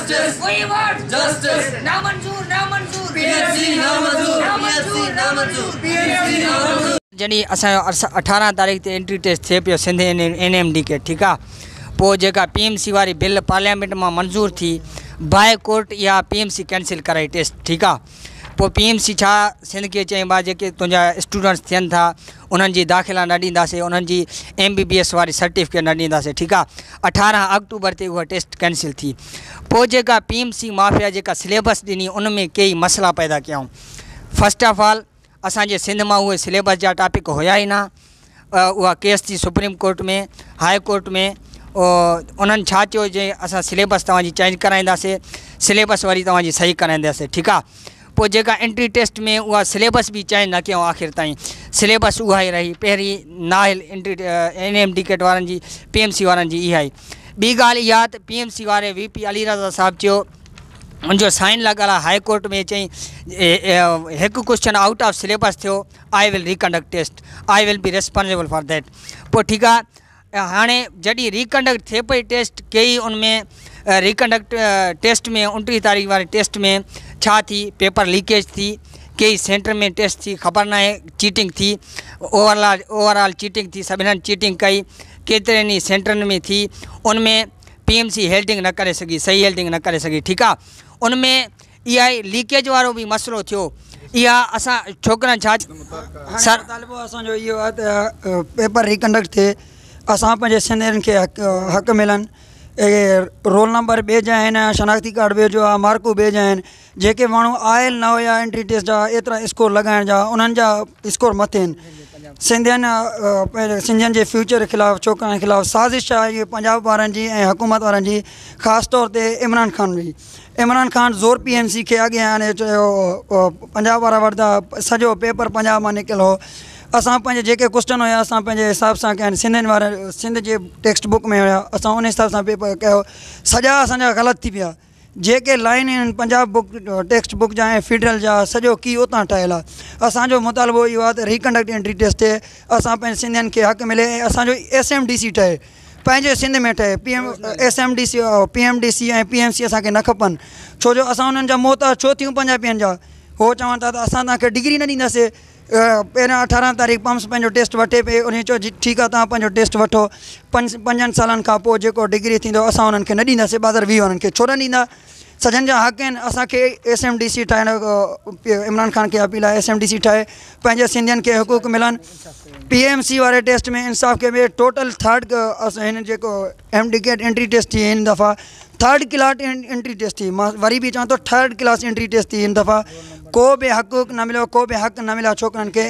Justice. We want justice. नामंजूर नामंजूर PMC नामंजूर PMC नामंजूर PMC नामंजूर। जॾहिं असांजो 18 तारीख़ ते एंट्री टेस्ट थिए पियो सिंध NMD के ठीक आहे पोइ जेका PMC वारी बिल पार्लियामेंट में मंजूर थी बाय कोर्ट या PMC कैंसिल कराई टेस्ट ठीक आहे पोइ PMC छा सिंध के चई बा जेके तुंहिंजा स्टूडेंट्स थियनि था उन्हनि जी दाख़िला न ॾींदासीं उन्हनि जी MBBS वारी सर्टिफिकेट न ॾींदासीं ठीक आहे 18 अक्टूबर ते उहा टेस्ट कैंसिल थी पोइ जेका PMC माफ़िया जेका सिलेबस ॾिनी उन में कई मसला पैदा कयऊं फर्स्ट ऑफ ऑल असांजे सिंध मां उहे सिलेबस जा टॉपिक हुया ई न उहा केस थी सुप्रीम कोर्ट में हाई कोर्ट में उन्हनि छा चयो जे असां सिलेबस तव्हांजी चेंज कराईंदासीं सिलेबस वरी तव्हांजी सही कराईंदासीं ठीक आहे पोइ जेका एंट्री टेस्ट में उहा सिलेबस भी चेंज न कयूं आख़िर ताईं सिलेबस उहा ई रही पहिरीं नाहिल एंट्री NMD कैट वारनि जी PMC वारनि जी इहा ई ॿी ॻाल्हि इहा त PMC वारे VP अली रज़ा साहब चयो उनजो साइन लॻल आहे हाई कोर्ट में चई हिकु क्वेश्चन आउट ऑफ सिलेबस थियो I will reconduct test I will be responsible for that पोइ ठीकु आहे हाणे जॾहिं रिकंडक्ट थिए पई टेस्ट कई उनमें रिकंडक्ट टेस्ट में 29 तारीख़ वारे टेस्ट में छा थी पेपर लीकेज थी कई सेंटर में टेस्ट थी ख़बर न आहे चीटिंग थी ओवरऑल चीटिंग थी सभिनी चीटिंग कई केतिरनि सेंटरनि में थी उनमें PMC हेल्डिंग न करे सघी सही हेल्डिंग न करे सघी ठीकु आहे उनमें इहा ई लीकेज वारो बि मसइलो थियो इहा असां छोकिरनि छा सर तालिबो असांजो इहो आहे त पेपर रिकंडक्ट थिए असां पंहिंजे सिंधियुनि खे हक़ मिलनि रोल नंबर ॿिए जा आहिनि शनाख्ती कार्ड ॿिए जो आहे मार्कूं ॿिए जा आहिनि जेके माण्हू आयल न हुया एंट्री टेस्ट जा एतिरा स्कोर लॻाइण जा उन्हनि जा स्कोर मथे आहिनि सिंधियुनि जे फ्यूचर ख़िलाफ़ु छोकिरनि जे ख़िलाफ़ु साज़िश आहे इहे पंजाब वारनि जी ऐं हुकूमत वारनि जी ख़ासि तौर ते इमरान ख़ान जी इमरान ख़ान ज़ोर PMC खे अॻियां आणे चयो पंजाब वारा वरदा सॼो पेपर पंजाब मां निकितल हो असां पंहिंजे जेके क्वेश्चन हुया असां पंहिंजे हिसाब सां कया आहिनि सिंधियुनि वारे सिंध जे टेक्स्ट बुक में हुया असां उन हिसाब सां पेपर कयो सॼा असांजा ग़लति थी पिया जेके लाइन आहिनि पंजाब बुक टेक्स्ट बुक जा ऐं फेडरल जा सॼो की उतां ठहियलु आहे असांजो मुतालबो इहो आहे त रिकंडक्ट एंट्री टेस्ट थिए असां पंहिंजे सिंधियुनि खे हक़ मिले ऐं असांजो SMDC ठहे पंहिंजे सिंध में ठहे SMDC PMDC ऐं PMC असांखे न खपनि छो जो असां उन्हनि जा मोहताज छो थियूं पंजाबियुनि जा हो चवनि था त असां तव्हांखे डिग्री न ॾींदासीं पहिरियां 18 तारीख़ पम्स पंहिंजो टेस्ट वठे पिए उन चयो जी ठीकु आहे तव्हां पंहिंजो टेस्ट वठो 5 सालनि खां पोइ जेको डिग्री थींदो असां उन्हनि खे न ॾींदासीं बादर 20 वारनि खे छो न ॾींदा सॼनि जा हक़ आहिनि असांखे SMDC ठाहिण इमरान ख़ान खे अपील आहे SMDC ठाहे पंहिंजे सिंधियुनि खे हुक़ूक़ मिलनि PMC वारे टेस्ट में इंसाफ़ खे ॿिए टोटल थर्ड हिन जेको MD एंट्री टेस्ट थी हिन दफ़ा थर्ड क्लास एंट्री टेस्ट थी मां वरी बि चवां थो थर्ड क्लास एंट्री टेस्ट थी हिन दफ़ा को बि हक़ूक़ न मिलियो को बि हक़ न मिलिया छोकिरनि खे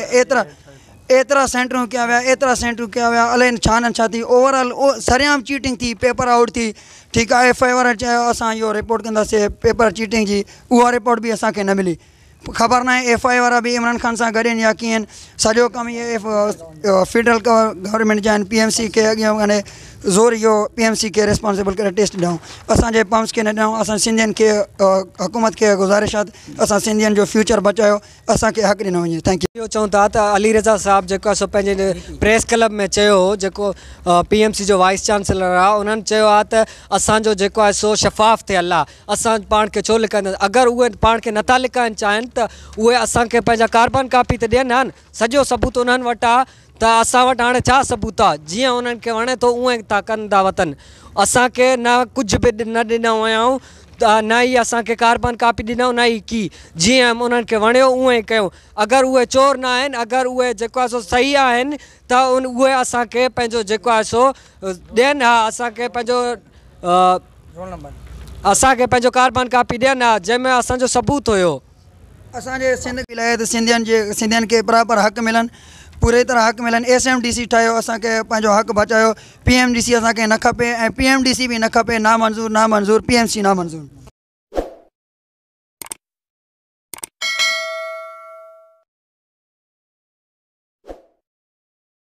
एतिरा सेंटरूं कया विया एतिरा सेंटरूं कया विया अलाए छा न छा थी ओवरऑल सरेआम चीटिंग थी पेपर आउट थी ठीकु आहे FI वारनि चयो असां इहो रिपोर्ट कंदासीं पेपर चीटिंग जी उहा रिपोर्ट बि असांखे न मिली ख़बर न आहे FI वारा बि इमरान ख़ान सां गॾु आहिनि या कीअं आहिनि सॼो कमु इहे फेडरल गवर्नमेंट जा आहिनि PMC खे अॻियां हाणे ज़ोर इहो PMC खे रिस्पॉन्सिबल करे टेस्ट ॾियूं असांजे पम्स खे न ॾियूं असां सिंधियुनि खे हुकूमत खे गुज़ारिश आहे त असां सिंधियुनि जो फ्यूचर बचायो असांखे हक़ ॾिनो वञे थैंक यू इहो चऊं था त अली रज़ा साहब जेको आहे सो पंहिंजे प्रेस क्लब में चयो हो जेको PMC जो वाइस चांसलर आहे उन्हनि चयो आहे त असांजो जेको आहे सो शफ़ाफ़ थियल आहे असां पाण खे छो लिकाईंदा अगरि उहे पाण खे नथा लिकाइणु चाहिनि त उहे असांखे पंहिंजा कार्बन कापी त ॾियनि हा न सॼो सबूत उन्हनि वटि आहे त असां वटि हाणे छा सबूत आहे जीअं उन्हनि खे वणे थो उअं था कनि था वतन असांखे न कुझु बि न ॾिना हुयऊं न ई असांखे कार्बन कापी ॾिनऊं न ई की जीअं उन्हनि खे वणियो उअं ई कयूं अगरि उहे चोर न आहिनि अगरि उहे जेको आहे सो सही आहिनि त उहे असांखे पंहिंजो जेको आहे सो ॾियनि हा असांखे पंहिंजो रोल नंबर असांखे पंहिंजो कार्बन कापी ॾियनि हा जंहिंमें असांजो सबूत हुयो असांजे सिंध लाइ त सिंधियुनि खे बराबरि हक़ मिलनि पूरी तरह हक़ मिलनि SMDC ठाहियो असांखे पंहिंजो हक़ बचायो PMDC असांखे न खपे ऐं PMDC बि न खपे नामंज़ूर PMC नामंज़ूर